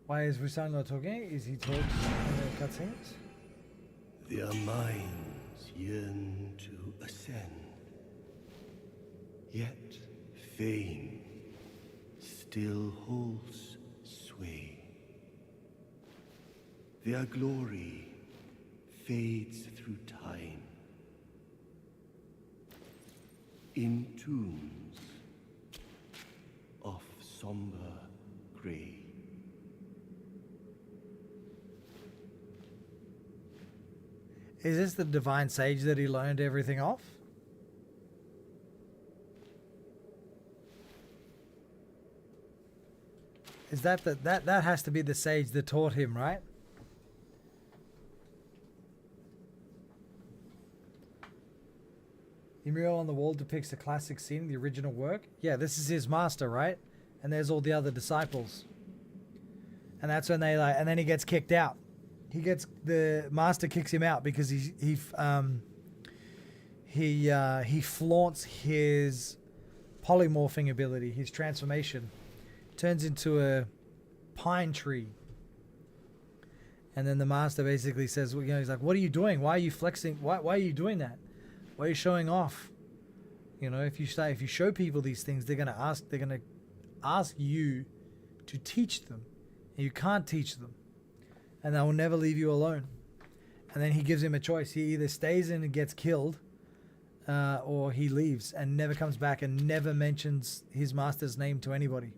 Why is Wusong not talking? Is he talks in the cutscenes? Their minds yearn to ascend, yet fame still holds sway. Their glory fades through time, in tombs of somber gray. Is this the divine sage that he learned everything off? Is that that has to be the sage that taught him, right? The mural on the wall depicts the classic scene, the original work. Yeah, this is his master, right? And there's all the other disciples. And that's when they and then he gets kicked out. The master kicks him out because he flaunts his polymorphing ability, his transformation. Turns into a pine tree. And then the master basically says, well, he's like, what are you doing? Why are you flexing? Why are you doing that? Why are you showing off? If you show people these things, they're gonna ask you to teach them. And you can't teach them. And they will never leave you alone. And then he gives him a choice. He either stays in and gets killed, or he leaves and never comes back and never mentions his master's name to anybody.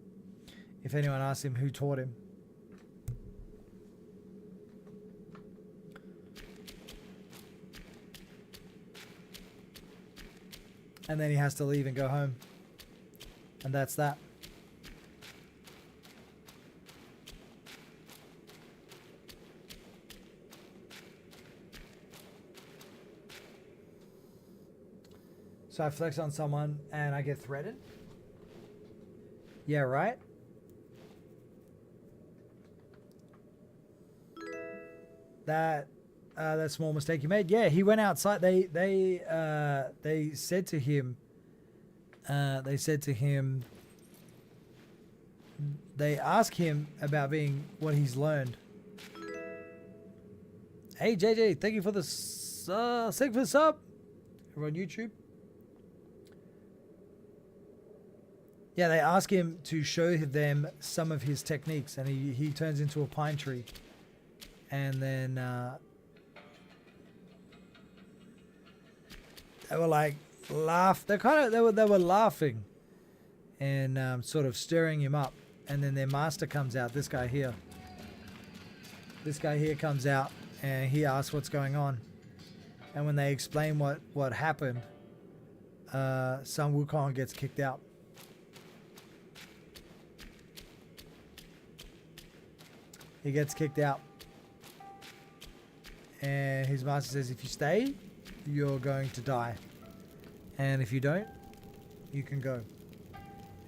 If anyone asks him who taught him. And then he has to leave and go home. And that's that. So I flex on someone and I get threatened? Yeah, right? That small mistake you made. Yeah, he went outside. They said to him. They asked him about what he's learned. Hey JJ, thank you for the thank for the sub. Over on YouTube. Yeah, they ask him to show them some of his techniques, and he turns into a pine tree. And then they were like they were laughing and sort of stirring him up. And then their master comes out. This guy here comes out and he asks what's going on. And when they explain what happened, some Wukong gets kicked out. He gets kicked out. And his master says, if you stay, you're going to die. And if you don't, you can go.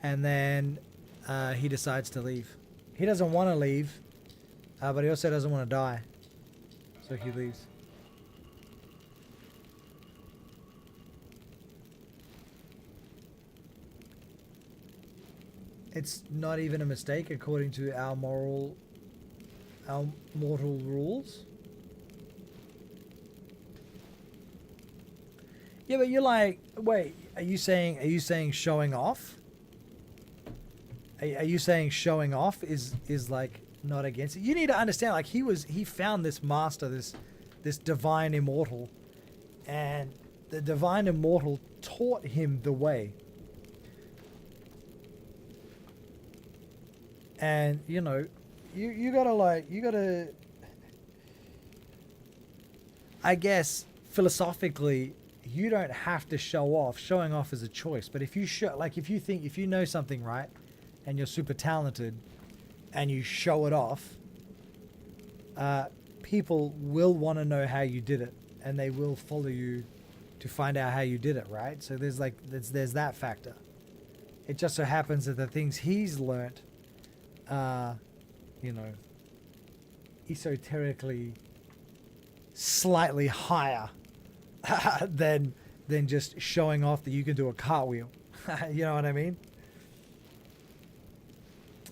And then he decides to leave. He doesn't want to leave, but he also doesn't want to die. So he leaves. It's not even a mistake according to our mortal rules. Yeah, but you're like, wait, are you saying showing off? Are you saying showing off is like not against it? You need to understand, like he found this master, this divine immortal, and the divine immortal taught him the way. And you gotta I guess philosophically, you don't have to show off. Showing off is a choice. But if you know something, right, and you're super talented and you show it off, people will want to know how you did it, and they will follow you to find out how you did it, right? So there's that factor. It just so happens that the things he's learnt are, esoterically slightly higher than just showing off that you can do a cartwheel. You know what I mean?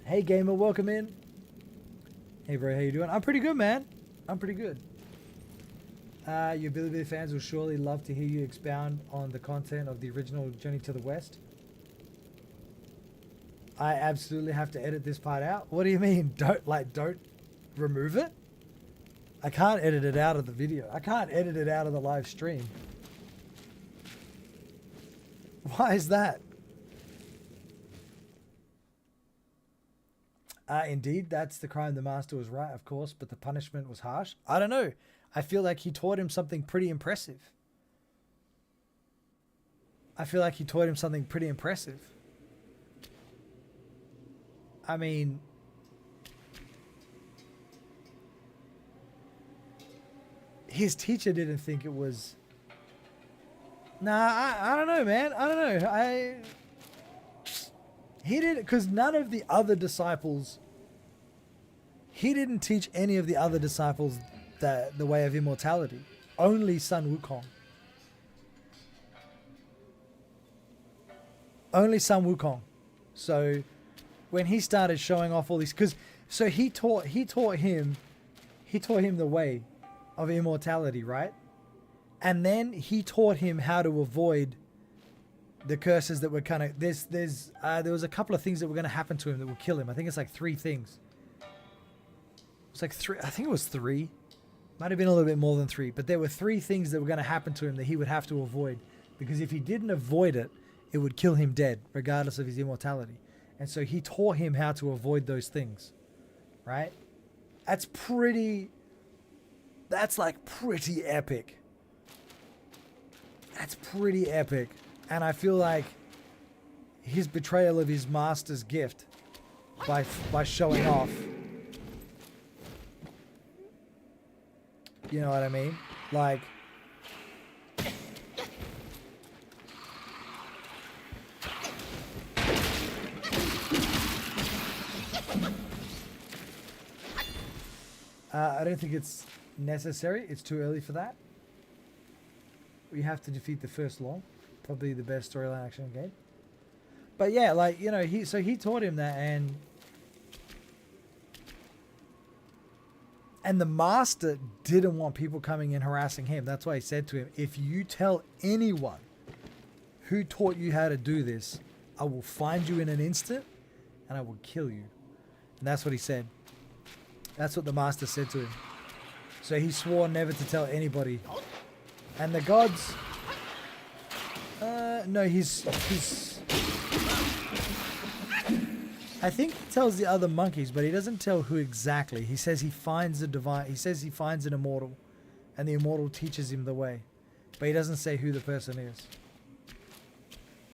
Hey gamer, welcome in. Hey bro, how you doing? I'm pretty good, man. I'm pretty good. Your Bilibili fans will surely love to hear you expound on the content of the original Journey to the West. I absolutely have to edit this part out. What do you mean? Don't remove it? I can't edit it out of the video. I can't edit it out of the live stream. Why is that? Indeed, that's the crime. The master was right, of course, but the punishment was harsh. I don't know. I feel like he taught him something pretty impressive. I mean, his teacher didn't think it was... Nah, I don't know, man. I don't know. He didn't, because none of the other disciples... He didn't teach any of the other disciples the way of immortality. Only Sun Wukong. Only Sun Wukong. So when he started showing off all these, so he taught him the way of immortality, right? And then he taught him how to avoid the curses that were kind of there was a couple of things that were going to happen to him that would kill him. I think it's like 3 things. It's like 3. I think it was 3. Might have been a little bit more than 3, but there were 3 things that were going to happen to him that he would have to avoid, because if he didn't avoid it, it would kill him dead, regardless of his immortality. And so he taught him how to avoid those things, right? That's like pretty epic. That's pretty epic. And I feel like his betrayal of his master's gift by showing off. You know what I mean? Like, I don't think it's necessary. It's too early for that. We have to defeat the first law. Probably the best storyline action game. But yeah, like, you know, he taught him that, and the master didn't want people coming and harassing him. That's why he said to him, if you tell anyone who taught you how to do this, I will find you in an instant and I will kill you. And that's what he said. That's what the master said to him. So he swore never to tell anybody. And the gods... no, he's... I think he tells the other monkeys, but he doesn't tell who exactly. He says he finds a divine... He says he finds an immortal, and the immortal teaches him the way. But he doesn't say who the person is.